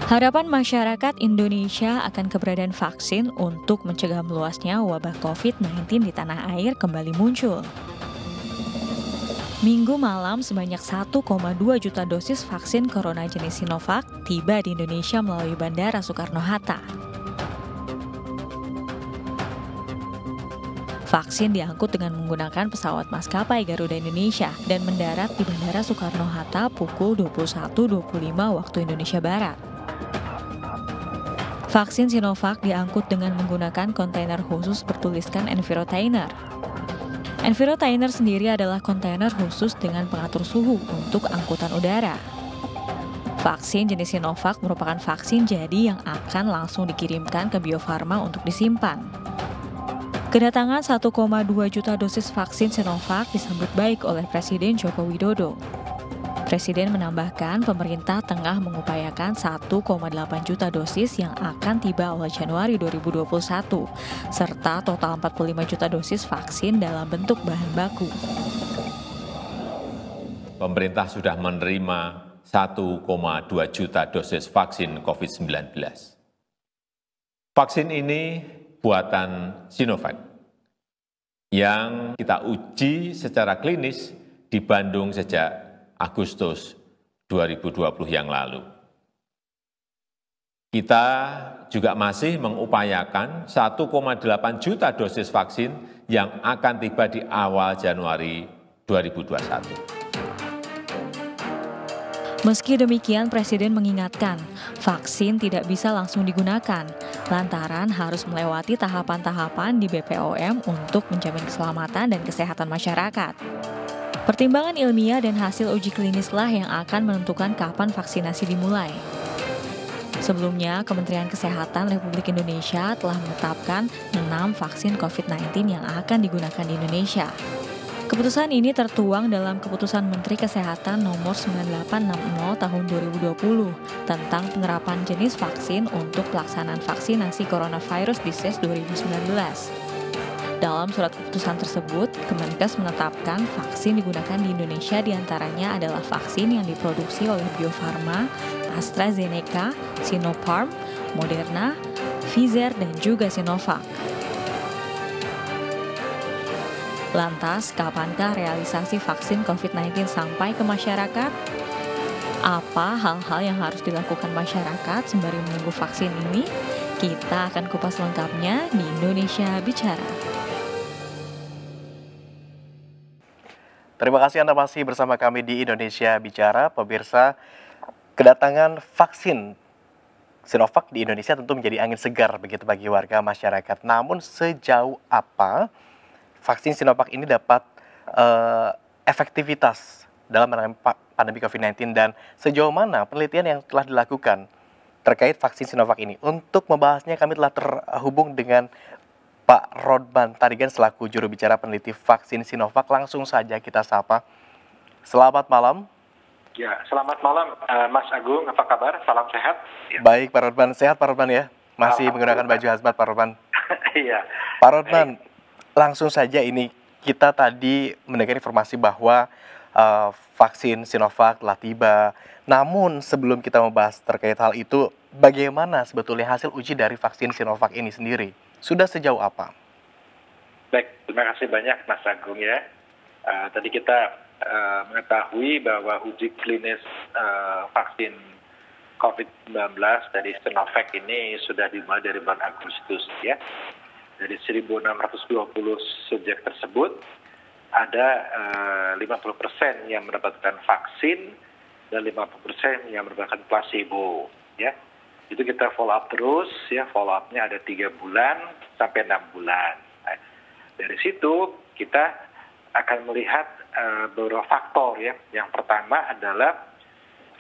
Harapan masyarakat Indonesia akan keberadaan vaksin untuk mencegah meluasnya wabah COVID-19 di tanah air kembali muncul. Minggu malam sebanyak 1,2 juta dosis vaksin corona jenis Sinovac tiba di Indonesia melalui Bandara Soekarno-Hatta. Vaksin diangkut dengan menggunakan pesawat maskapai Garuda Indonesia dan mendarat di Bandara Soekarno-Hatta pukul 21.25 waktu Indonesia Barat. Vaksin Sinovac diangkut dengan menggunakan kontainer khusus bertuliskan Envirotainer. Envirotainer sendiri adalah kontainer khusus dengan pengatur suhu untuk angkutan udara. Vaksin jenis Sinovac merupakan vaksin jadi yang akan langsung dikirimkan ke Bio Farma untuk disimpan. Kedatangan 1,2 juta dosis vaksin Sinovac disambut baik oleh Presiden Joko Widodo. Presiden menambahkan pemerintah tengah mengupayakan 1,8 juta dosis yang akan tiba awal Januari 2021, serta total 45 juta dosis vaksin dalam bentuk bahan baku. Pemerintah sudah menerima 1,2 juta dosis vaksin COVID-19. Vaksin ini buatan Sinovac yang kita uji secara klinis di Bandung sejak Agustus 2020 yang lalu. Kita juga masih mengupayakan 1,8 juta dosis vaksin yang akan tiba di awal Januari 2021. Meski demikian, Presiden mengingatkan, vaksin tidak bisa langsung digunakan, lantaran harus melewati tahapan-tahapan di BPOM untuk menjamin keselamatan dan kesehatan masyarakat. Pertimbangan ilmiah dan hasil uji klinislah yang akan menentukan kapan vaksinasi dimulai. Sebelumnya, Kementerian Kesehatan Republik Indonesia telah menetapkan 6 vaksin COVID-19 yang akan digunakan di Indonesia. Keputusan ini tertuang dalam Keputusan Menteri Kesehatan Nomor 9860 Tahun 2020 tentang penerapan jenis vaksin untuk pelaksanaan vaksinasi coronavirus disease 2019. Dalam surat keputusan tersebut, Kemenkes menetapkan vaksin digunakan di Indonesia diantaranya adalah vaksin yang diproduksi oleh Bio Farma, AstraZeneca, Sinopharm, Moderna, Pfizer, dan juga Sinovac. Lantas, kapankah realisasi vaksin COVID-19 sampai ke masyarakat? Apa hal-hal yang harus dilakukan masyarakat sembari menunggu vaksin ini? Kita akan kupas lengkapnya di Indonesia Bicara. Terima kasih Anda masih bersama kami di Indonesia Bicara. Pemirsa, kedatangan vaksin Sinovac di Indonesia tentu menjadi angin segar begitu bagi warga masyarakat. Namun sejauh apa vaksin Sinovac ini dapat efektivitas dalam menangani pandemi COVID-19 dan sejauh mana penelitian yang telah dilakukan terkait vaksin Sinovac ini? Untuk membahasnya kami telah terhubung dengan Pak Rodman Tarigan selaku juru bicara peneliti vaksin Sinovac. Langsung saja kita sapa. Selamat malam. Ya, selamat malam Mas Agung, apa kabar? Salam sehat. Ya. Baik Pak Rodman, sehat Pak Rodman ya? Masih menggunakan baju hazmat Pak Rodman? Iya. Pak Rodman, langsung saja ini kita tadi mendengar informasi bahwa vaksin Sinovac telah tiba. Namun sebelum kita membahas terkait hal itu, bagaimana sebetulnya hasil uji dari vaksin Sinovac ini sendiri? Sudah sejauh apa? Baik, terima kasih banyak Mas Agung ya. Tadi kita mengetahui bahwa uji klinis vaksin COVID-19 dari Sinovac ini sudah dimulai dari bulan Agustus ya. Dari 1.620 subjek tersebut, ada 50% yang mendapatkan vaksin dan 50% yang mendapatkan placebo ya. Itu kita follow up terus ya, follow up-nya ada 3 bulan sampai 6 bulan. Nah, dari situ kita akan melihat beberapa faktor ya. Yang pertama adalah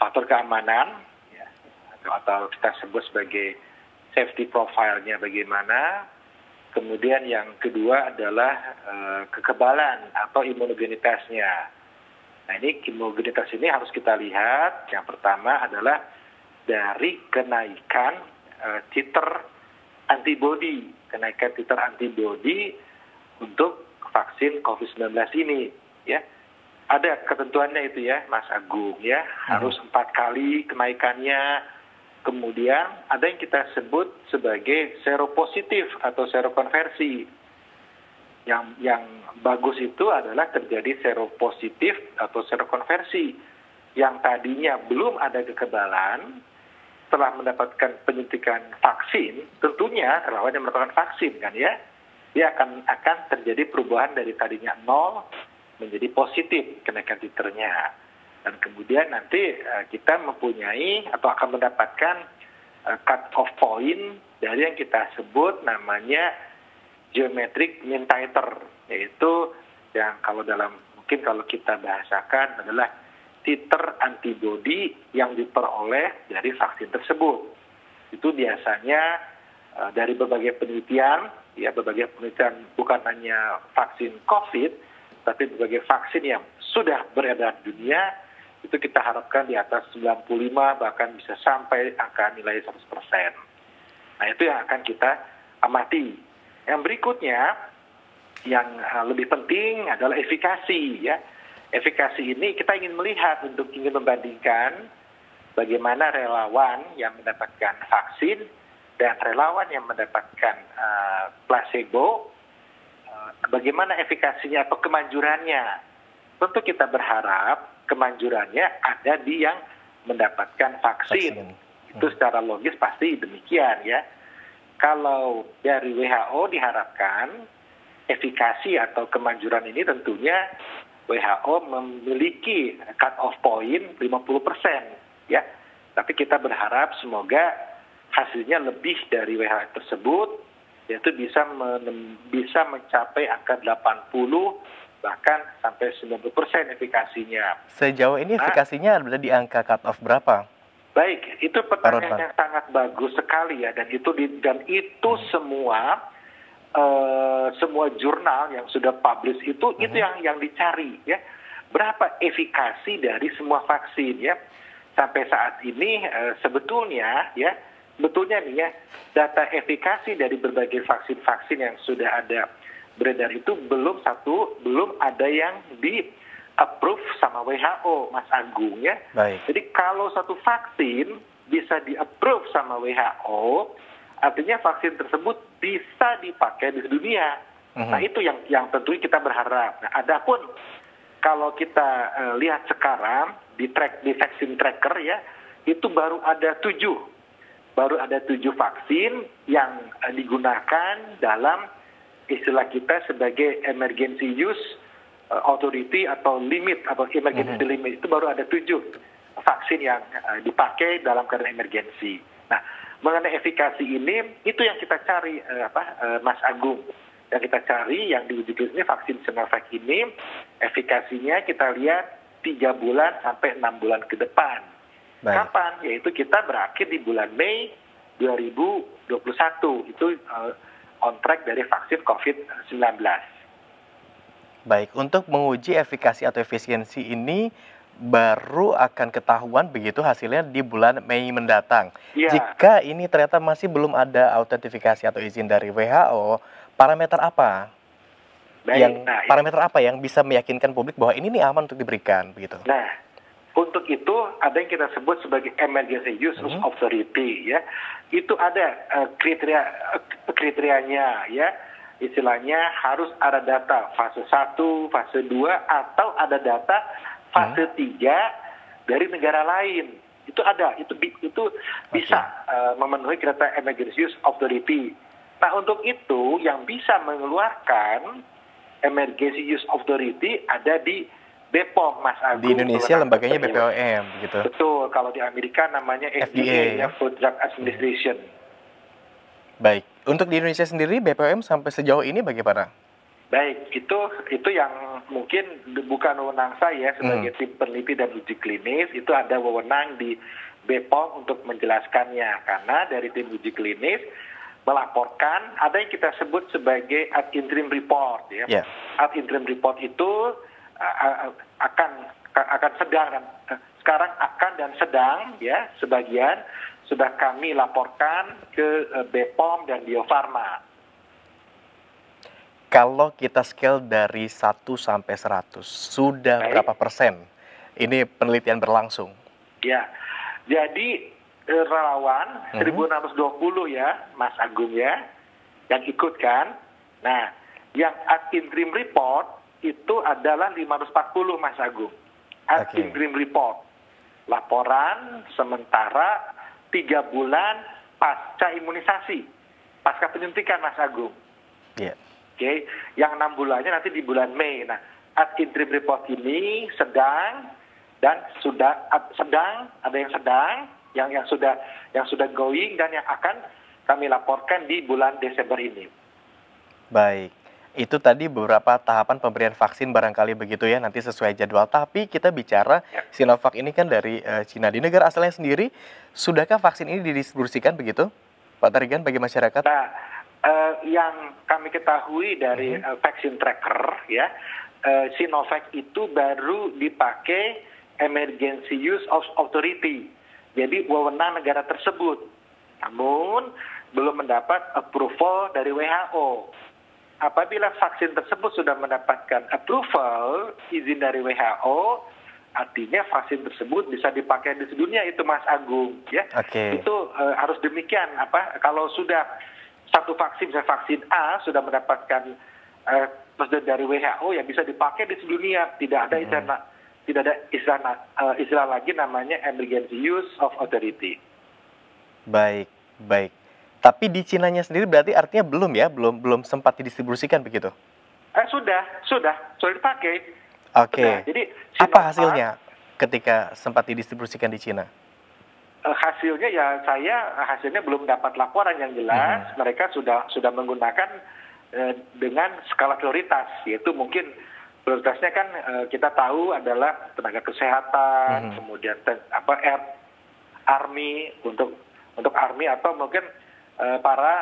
faktor keamanan ya, atau kita sebut sebagai safety profile-nya bagaimana. Kemudian yang kedua adalah kekebalan atau imunogenitasnya. Nah ini imunogenitas ini harus kita lihat. Yang pertama adalah dari kenaikan titer antibodi, untuk vaksin COVID-19 ini, ya. Ada ketentuannya itu ya, Mas Agung ya, harus 4 kali kenaikannya kemudian ada yang kita sebut sebagai seropositif atau serokonversi. Yang bagus itu adalah terjadi seropositif atau serokonversi. Yang tadinya belum ada kekebalan, setelah mendapatkan penyuntikan vaksin, tentunya relawan yang mendapatkan vaksin kan ya, dia akan terjadi perubahan dari tadinya 0 menjadi positif kenaikan titernya. Dan kemudian nanti kita mempunyai atau akan mendapatkan cut off point dari yang kita sebut namanya geometric mean titer, yaitu yang mungkin kalau kita bahasakan adalah titer antibodi yang diperoleh dari vaksin tersebut. Itu biasanya dari berbagai penelitian, ya berbagai penelitian bukan hanya vaksin COVID, tapi berbagai vaksin yang sudah beredar di dunia, itu kita harapkan di atas 95 bahkan bisa sampai angka nilai 100%. Nah itu yang akan kita amati. Yang berikutnya yang lebih penting adalah efikasi ya. Efikasi ini kita ingin melihat ingin membandingkan bagaimana relawan yang mendapatkan vaksin dan relawan yang mendapatkan placebo, bagaimana efikasinya atau kemanjurannya. Tentu kita berharap kemanjurannya ada di yang mendapatkan vaksin. Itu secara logis pasti demikian ya. Kalau dari WHO diharapkan efikasi atau kemanjuran ini tentunya WHO memiliki cut off point 50% ya. Tapi kita berharap semoga hasilnya lebih dari WHO tersebut, yaitu bisa mencapai angka 80 bahkan sampai 90% efikasinya. Sejauh ini efikasinya berada di angka cut off berapa? Baik, itu pertanyaan yang sangat bagus sekali ya, dan itu semua jurnal yang sudah publish itu yang dicari ya. Berapa efikasi dari semua vaksin ya? Sampai saat ini sebetulnya nih ya, data efikasi dari berbagai vaksin-vaksin yang sudah ada beredar itu belum ada yang di approve sama WHO, Mas Agung ya. Baik. Jadi kalau satu vaksin bisa di approve sama WHO, artinya vaksin tersebut bisa dipakai di dunia. Nah itu yang tentunya kita berharap. Nah, adapun kalau kita lihat sekarang di vaksin tracker ya, itu baru ada 7 vaksin yang digunakan dalam istilah kita sebagai emergency use authority atau limit atau emergency limit. Itu baru ada 7 vaksin yang dipakai dalam keadaan emergensi. Nah, mengenai efikasi ini, itu yang kita cari, Mas Agung. Yang kita cari, yang diuji klinis ini, vaksin Sinovac ini, efikasinya kita lihat 3 bulan sampai 6 bulan ke depan. Baik. Kapan? Yaitu kita berakhir di bulan Mei 2021. Itu on track dari vaksin COVID-19. Baik, untuk menguji efikasi atau efisiensi ini baru akan ketahuan begitu hasilnya di bulan Mei mendatang. Ya. Jika ini ternyata masih belum ada autentifikasi atau izin dari WHO, parameter apa? Parameter apa yang bisa meyakinkan publik bahwa ini nih aman untuk diberikan begitu? Nah, untuk itu ada yang kita sebut sebagai emergency use authority ya. Itu ada kriterianya ya. Istilahnya harus ada data fase 1, fase 2 atau ada data fase 3 dari negara lain. Itu ada, itu bisa memenuhi kriteria emergency use authority. Nah, untuk itu yang bisa mengeluarkan emergency use authority ada di BPOM, Mas Agung. Di Indonesia lembaganya BPOM gitu. Betul, kalau di Amerika namanya FDA, ya, Food Drug Administration. Baik, untuk di Indonesia sendiri BPOM sampai sejauh ini bagaimana? Baik, itu yang mungkin bukan wewenang saya sebagai tim peneliti dan uji klinis, itu ada wewenang di BPOM untuk menjelaskannya, karena dari tim uji klinis melaporkan ada yang kita sebut sebagai ad interim report ya. Yeah. Ad interim report itu akan sedang, sekarang akan dan sedang ya, sebagian sudah kami laporkan ke BPOM dan Bio Farma. Kalau kita scale dari 1 sampai 100, sudah berapa persen ini penelitian berlangsung? Ya, jadi relawan 1.620 ya, Mas Agung ya, yang ikut kan. Nah, yang ad interim report itu adalah 540 Mas Agung. Ad interim report, laporan sementara 3 bulan pasca imunisasi, pasca penyuntikan Mas Agung. Oke, yang 6 bulannya nanti di bulan Mei. Nah, ad interim report ini sedang dan sudah sedang, ada yang sedang, yang sudah going dan yang akan kami laporkan di bulan Desember ini. Baik, itu tadi beberapa tahapan pemberian vaksin barangkali begitu ya, nanti sesuai jadwal. Tapi kita bicara Sinovac ini kan dari Cina. Di negara asalnya sendiri, sudahkah vaksin ini didistribusikan begitu, Pak Tarigan, bagi masyarakat? Nah, yang kami ketahui dari vaksin tracker ya, Sinovac itu baru dipakai emergency use of authority, jadi wewenang negara tersebut, namun belum mendapat approval dari WHO. Apabila vaksin tersebut sudah mendapatkan approval, izin dari WHO, artinya vaksin tersebut bisa dipakai di dunia itu Mas Agung ya. Itu harus demikian. Kalau sudah satu vaksin, misalnya vaksin A sudah mendapatkan prosedur dari WHO, ya bisa dipakai di dunia. Tidak ada istilah lagi namanya emergency use of authority. Baik. Tapi di Cinanya sendiri berarti artinya belum ya, belum sempat didistribusikan begitu? Sudah dipakai. Jadi apa hasilnya ketika sempat didistribusikan di Cina? Hasilnya ya hasilnya belum dapat laporan yang jelas. Mereka sudah menggunakan dengan skala prioritas, yaitu mungkin prioritasnya kan kita tahu adalah tenaga kesehatan, kemudian army untuk army atau mungkin para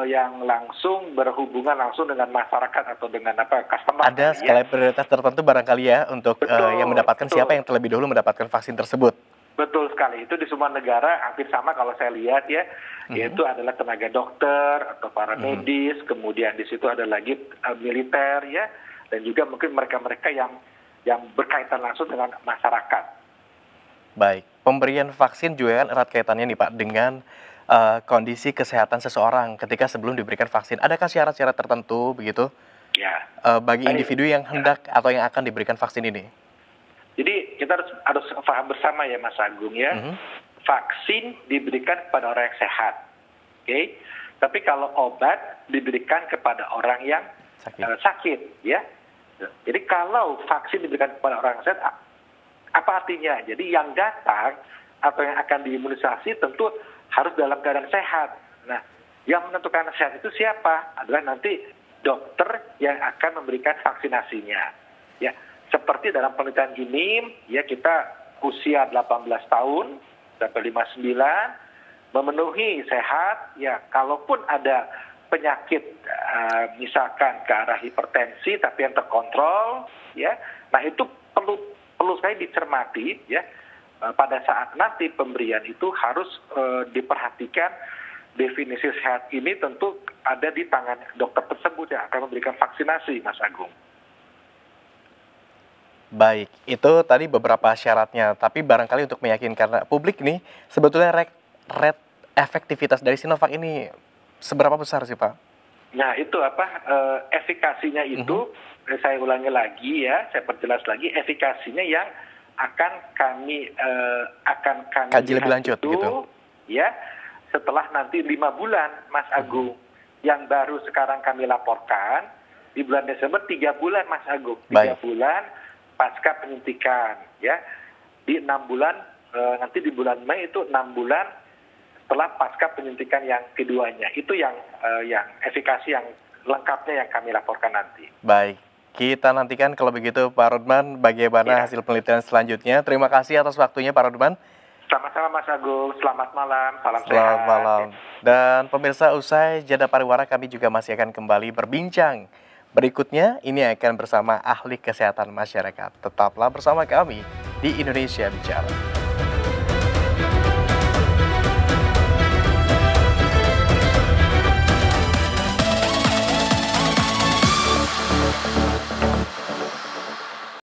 yang langsung berhubungan langsung dengan masyarakat atau dengan customer. Ada skala prioritas tertentu barangkali ya untuk yang mendapatkan siapa yang terlebih dahulu mendapatkan vaksin tersebut. Betul sekali, itu di semua negara hampir sama kalau saya lihat ya, yaitu adalah tenaga dokter atau para medis, kemudian di situ ada lagi militer ya, dan juga mungkin mereka-mereka yang berkaitan langsung dengan masyarakat. Baik, pemberian vaksin juga kan erat kaitannya nih Pak dengan kondisi kesehatan seseorang ketika sebelum diberikan vaksin. Adakah syarat-syarat tertentu begitu bagi individu yang hendak atau yang akan diberikan vaksin ini? Jadi kita harus paham bersama ya Mas Agung ya, vaksin diberikan kepada orang yang sehat, tapi kalau obat diberikan kepada orang yang sakit ya. Jadi kalau vaksin diberikan kepada orang yang sehat, apa artinya? Jadi yang datang atau yang akan diimunisasi tentu harus dalam keadaan sehat. Nah, yang menentukan sehat itu siapa? Adalah nanti dokter yang akan memberikan vaksinasinya. Ya, seperti dalam penelitian ini, ya kita usia 18 tahun sampai 59 memenuhi sehat. Ya, kalaupun ada penyakit misalkan ke arah hipertensi tapi yang terkontrol, ya, nah itu perlu sekali dicermati, ya. Pada saat nanti pemberian itu harus diperhatikan definisi sehat ini tentu ada di tangan dokter tersebut yang akan memberikan vaksinasi, Mas Agung. Baik, itu tadi beberapa syaratnya, tapi barangkali untuk meyakinkan publik nih, sebetulnya rate efektivitas dari Sinovac ini seberapa besar sih Pak? Nah itu efikasinya itu, saya ulangi lagi ya, saya perjelas lagi, efikasinya yang akan kami kaji lebih lanjut itu, gitu ya setelah nanti 5 bulan Mas Agung, yang baru sekarang kami laporkan di bulan Desember 3 bulan Mas Agung, 3 bulan pasca penyuntikan, ya di 6 bulan nanti di bulan Mei itu 6 bulan setelah pasca penyuntikan yang keduanya, itu yang efikasi yang lengkapnya yang kami laporkan nanti. Baik. Kita nantikan kalau begitu Pak Rodman bagaimana hasil penelitian selanjutnya. Terima kasih atas waktunya Pak Rodman. Sama-sama Mas Agung, selamat malam, salam sehat. Selamat malam. Dan pemirsa, usai jeda pariwara kami juga masih akan kembali berbincang. Berikutnya ini akan bersama ahli kesehatan masyarakat. Tetaplah bersama kami di Indonesia Bicara.